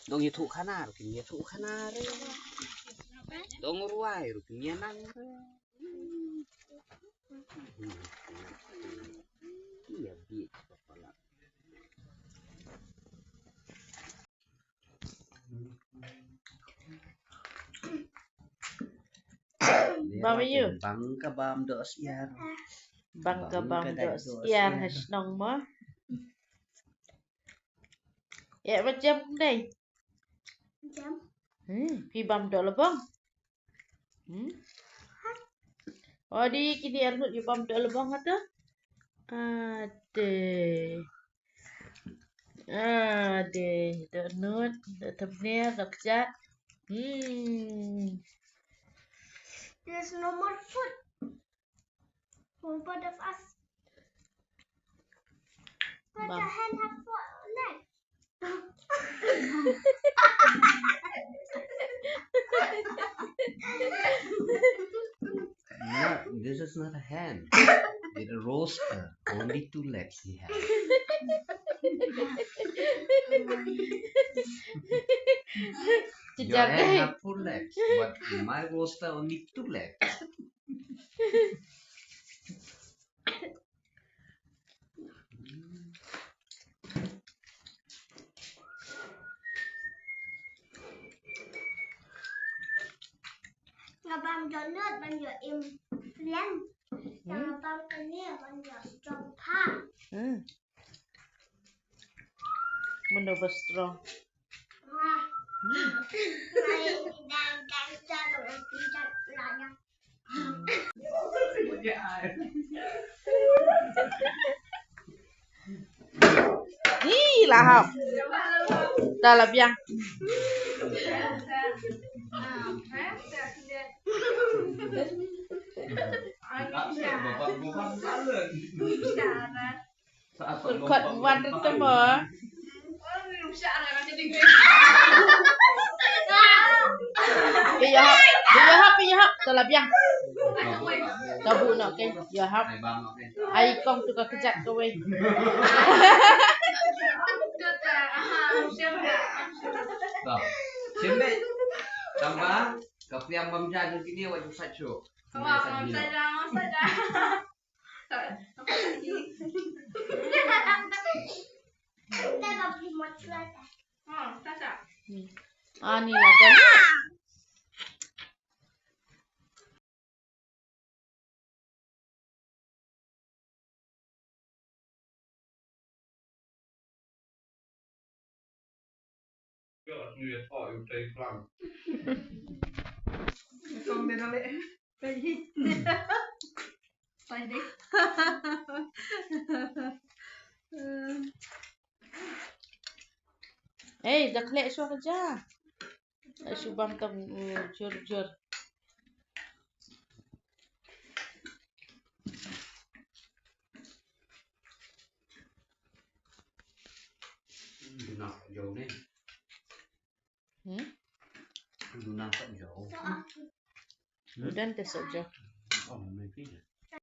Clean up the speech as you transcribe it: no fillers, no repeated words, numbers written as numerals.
Dong itu kana, rukinnya tu kana re. Dong ruai, rukinnya nang re. Iya, bi kepala. Bam you. Bangka bam dos yar. Bangka bam dos yar hasnong mo. Ya macam đây. Macam. Pi bam do lebong. Oh di kini arnut you bam do lebong ada. Ade, donut, thumbnail, dokjat. There's no more food for both of us. But the hen have 4 legs. No, this is not a hen. It's a roaster. Only 2 legs he has. Your hen have 4 legs, but my roaster only 2 legs. Ngabam donut bằng giờ im lem. Ngabam cái này bằng giờ strong pa. Menambah strong. Này đang cho tụi em đi chặt lại nha. Ih, lahap. Dah lah biang. Kod wadah temo. Iya hap, salah biang. Kabu nak ke, ya hap. Ai kong tu kejat kowe. Tuh, sini tambah kopi yang bam jalan gini wajib sajo. Kita gak beli mochila. Ni lah donut. Nu är jag gjort dig fram. Kom det där med. Säg det. Dah kelek suara kerja. Subang tam jur. Nak jauh ni. Nak jauh. Udah tes aja. Oh, maybe.